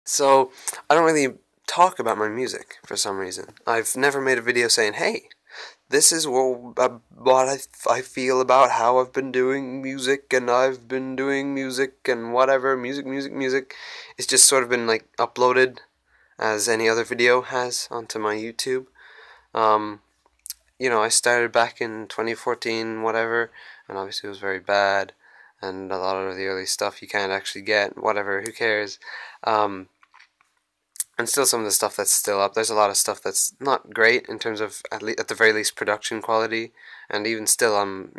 So, I don't really talk about my music for some reason. I've never made a video saying, hey, this is what I feel about how I've been doing music, and I've been doing music, and whatever, music. It's just sort of been like uploaded as any other video has onto my YouTube. Um, I started back in 2014, whatever, and obviously it was very bad, and a lot of the early stuff you can't actually get, whatever, who cares? Um, and still some of the stuff that's still up. There's a lot of stuff that's not great in terms of at the very least production quality, and even still I'm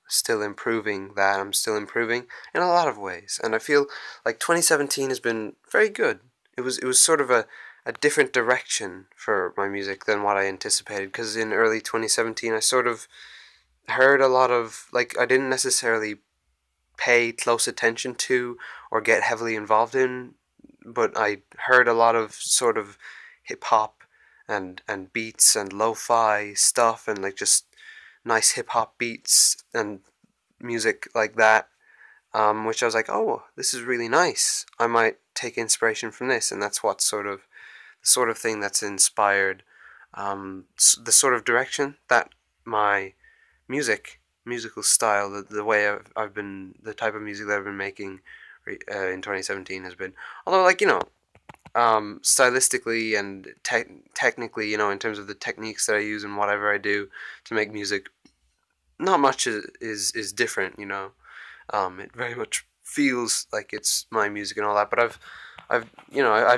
still improving that. I'm still improving in a lot of ways, and I feel like 2017 has been very good. It was sort of a different direction for my music than what I anticipated, because in early 2017 I sort of heard a lot of, like, I didn't necessarily pay close attention to or get heavily involved in, but I heard a lot of sort of hip hop and beats and lo-fi stuff, and like just nice hip hop beats and music like that, which I was like, oh, this is really nice. I might take inspiration from this, and that's what sort of thing that's inspired the sort of direction that my musical style, the way I've been, the type of music that I've been making in 2017 has been. Although, like, stylistically and technically, in terms of the techniques that I use and whatever I do to make music, not much is different. It very much feels like it's my music and all that. But I've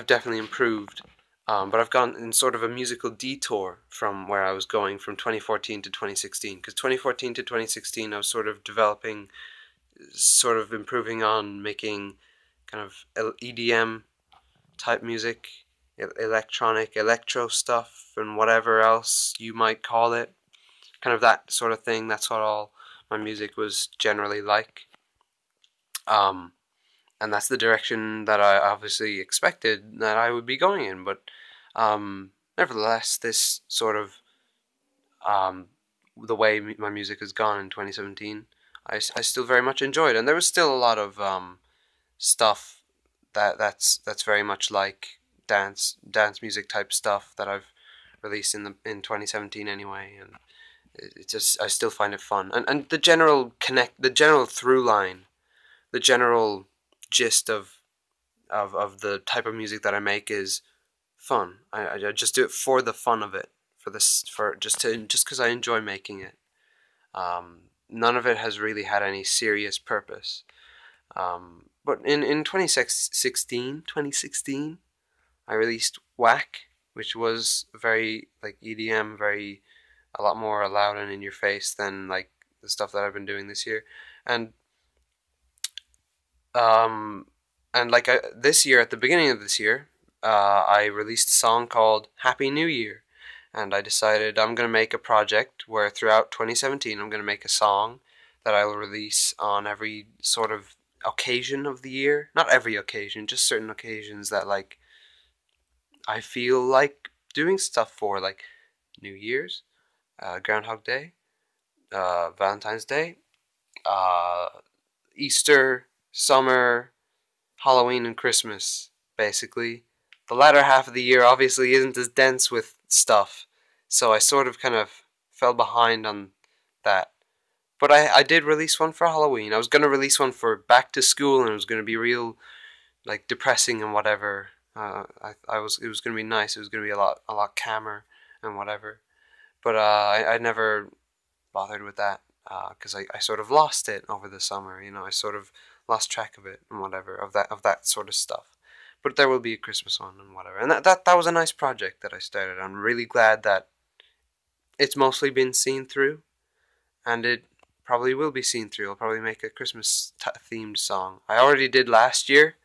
definitely improved. But I've gone in sort of a musical detour from where I was going from 2014 to 2016. Because 2014 to 2016, I was sort of developing, sort of improving on making kind of EDM type music, electronic, electro stuff, and whatever else you might call it. Kind of that sort of thing. That's what all my music was generally like. And that's the direction that I obviously expected that I would be going in. But nevertheless, this sort of the way my music has gone in 2017, I still very much enjoyed, and there was still a lot of stuff that's very much like dance music type stuff that I've released in 2017 anyway, and it just, I still find it fun, and the general through line, the general gist of the type of music that I make is fun. I just do it for the fun of it, for just because I enjoy making it. None of it has really had any serious purpose. But in 2016, I released Whack, which was very like EDM, a lot more loud and in your face than like the stuff that I've been doing this year, and like this year, at the beginning of this year, I released a song called Happy New Year. And I decided I'm going to make a project where throughout 2017 I'm going to make a song that I'll release on every sort of occasion of the year. Not every occasion, just certain occasions that, like, I feel like doing stuff for, like New Year's, Groundhog Day, Valentine's Day, uh, Easter, summer, Halloween, and Christmas, basically. The latter half of the year obviously isn't as dense with stuff, so I sort of kind of fell behind on that. But I did release one for Halloween. I was going to release one for back to school, and it was going to be real, like, depressing and whatever. It was going to be nice. It was going to be a lot calmer and whatever. But I never bothered with that, because I sort of lost it over the summer. I sort of lost track of it and whatever, of that sort of stuff. But there will be a Christmas one and whatever. And that was a nice project that I started. I'm really glad that it's mostly been seen through, and it probably will be seen through. I'll probably make a Christmas themed song. I already did last year.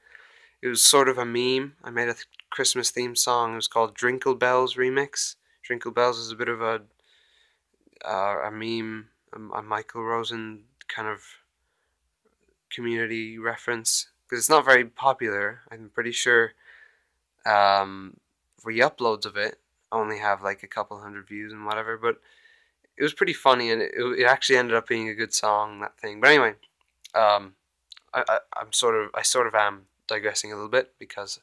It was sort of a meme. I made a Christmas themed song. It was called Drinkle Bells Remix. Drinkle Bells is a bit of a meme, a Michael Rosen kind of community reference, because it's not very popular. I'm pretty sure re-uploads of it only have like a couple hundred views and whatever, but it was pretty funny, and it actually ended up being a good song, that thing. But anyway, I sort of am digressing a little bit, because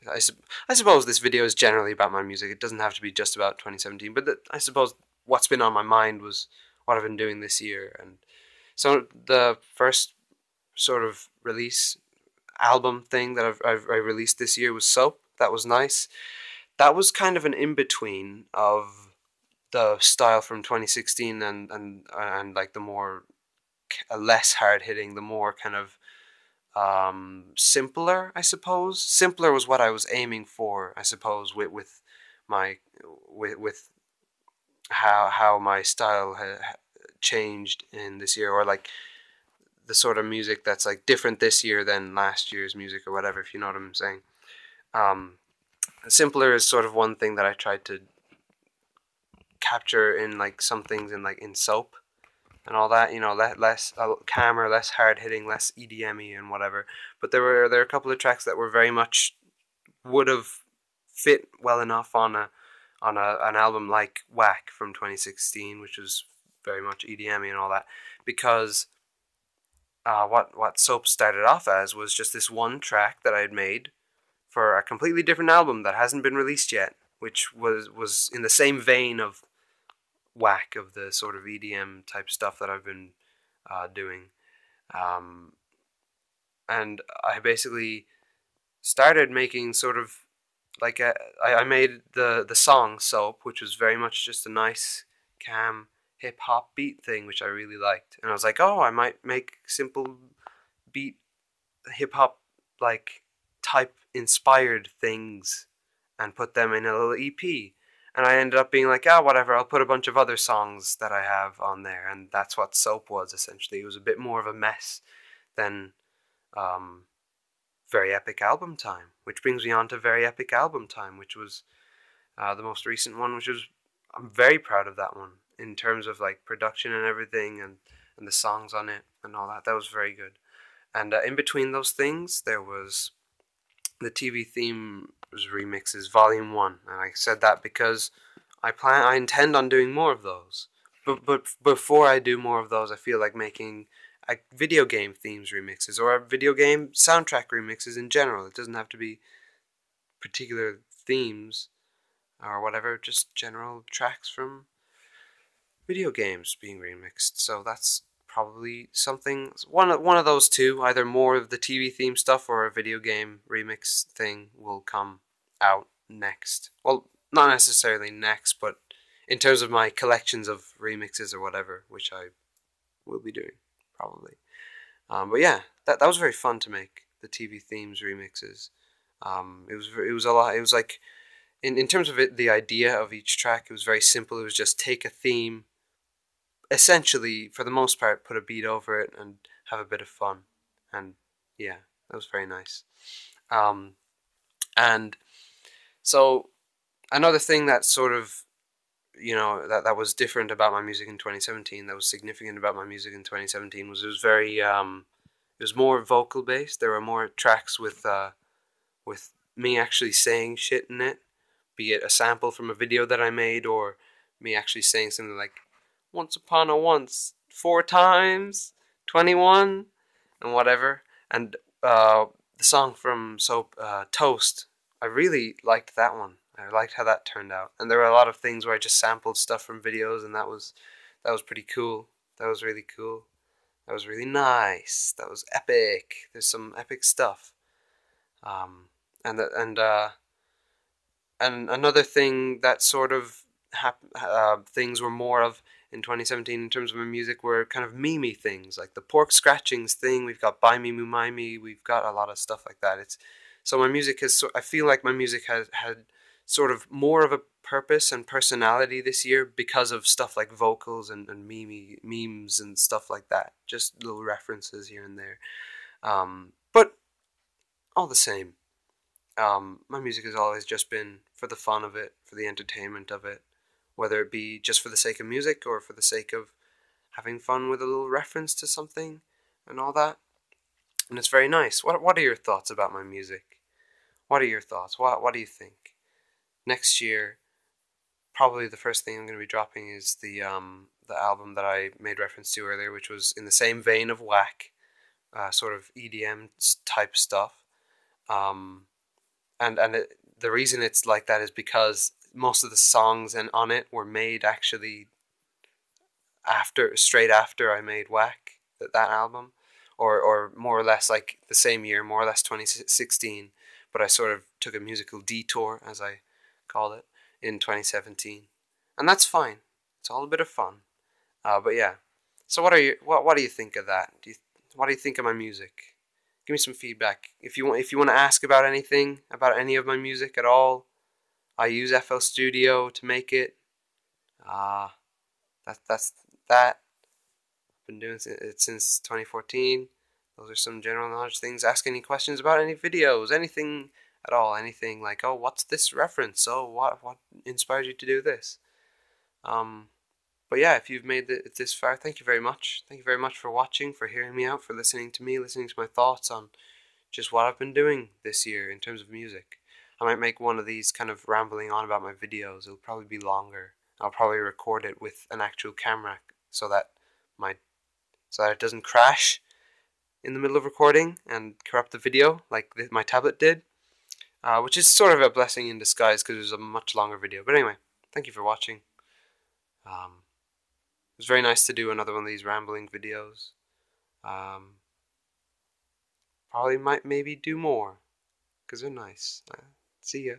I suppose this video is generally about my music. It doesn't have to be just about 2017, but I suppose what's been on my mind was what I've been doing this year. And so the first sort of release album thing that I released this year was Soap. That was nice. That was kind of an in-between of the style from 2016 and like the more less hard-hitting, the more kind of simpler, I suppose. Simpler was what I was aiming for, I suppose, with my with how my style changed in this year, or like the sort of music that's like different this year than last year's music or whatever, if you know what I'm saying. Simpler is sort of one thing that I tried to capture in like some things in like in Soap and all that, you know, less calmer, less hard hitting, less EDM-y and whatever. But there were a couple of tracks that were very much would have fit well enough on an album like Whack from 2016, which was very much EDM-y and all that, because what Soap started off as was just this one track that I had made for a completely different album that hasn't been released yet, which was in the same vein of Whack, of the sort of EDM type stuff that I've been doing. And I basically started making sort of like I made the song Soap, which was very much just a nice, calm, hip-hop beat thing, which I really liked. And I was like, oh, I might make simple beat, hip-hop, like, type inspired things and put them in a little EP. And I ended up being like, ah, whatever, I'll put a bunch of other songs that I have on there. And that's what Soap was, essentially. It was a bit more of a mess than Very Epic Album Time, which brings me on to Very Epic Album Time, which was the most recent one, which was, I'm very proud of that one in terms of like production and everything, and the songs on it and all that. That was very good. And in between those things, there was the TV theme remixes Volume 1, and I said that because I intend on doing more of those. But before I do more of those, I feel like making video game themes remixes, or video game soundtrack remixes in general. It doesn't have to be particular themes or whatever, just general tracks from video games being remixed. So that's probably something, one of those two, either more of the TV theme stuff or a video game remix thing will come out next. Well, not necessarily next, but in terms of my collections of remixes or whatever, which I will be doing probably. But yeah, that was very fun to make, the TV themes remixes. It was a lot. It was like in terms of it, the idea of each track, it was very simple. It was just take a theme, essentially, for the most part, put a beat over it and have a bit of fun. And yeah, that was very nice. And so another thing that sort of, you know, that was different about my music in 2017, that was significant about my music in 2017, was it was very, it was more vocal based. There were more tracks with me actually saying shit in it, be it a sample from a video that I made, or me actually saying something like, once upon a once, 4 times, 21, and whatever. And the song from Soap, Toast, I really liked that one. I liked how that turned out. And there were a lot of things where I just sampled stuff from videos, and that was pretty cool. That was really cool. That was really nice. That was epic. There's some epic stuff. And another thing that sort of things were more of in 2017 in terms of my music were kind of meme-y things, like the pork scratchings thing. We've got Buy Me Moo My Me. We've got a lot of stuff like that. So my music has, I feel like my music has had sort of more of a purpose and personality this year because of stuff like vocals and memes and stuff like that. Just little references here and there. But all the same, my music has always just been for the fun of it, for the entertainment of it, whether it be just for the sake of music or for the sake of having fun with a little reference to something and all that. And it's very nice. What are your thoughts about my music? What are your thoughts? What do you think? Next year, probably the first thing I'm going to be dropping is the album that I made reference to earlier, which was in the same vein of Whack, sort of EDM type stuff. the reason it's like that is because most of the songs on it were made actually straight after I made Whack, that album, or more or less like the same year, more or less 2016. But I sort of took a musical detour, as I call it, in 2017, and that's fine. It's all a bit of fun. But yeah. So what do you think of that? What do you think of my music? Give me some feedback. If you want to ask about anything, about any of my music at all, I use FL Studio to make it. That's that. I've been doing it since 2014. Those are some general knowledge things. Ask any questions about any videos, anything at all, anything like, oh, what's this reference? Oh, what inspired you to do this? But yeah, if you've made it this far, thank you very much. Thank you very much for watching, for hearing me out, for listening to me, listening to my thoughts on just what I've been doing this year in terms of music. I might make one of these kind of rambling on about my videos. It'll probably be longer. I'll probably record it with an actual camera so that it doesn't crash in the middle of recording and corrupt the video like my tablet did, which is sort of a blessing in disguise because it was a much longer video. But anyway, thank you for watching. It was very nice to do another one of these rambling videos. Probably might maybe do more because they're nice. See ya.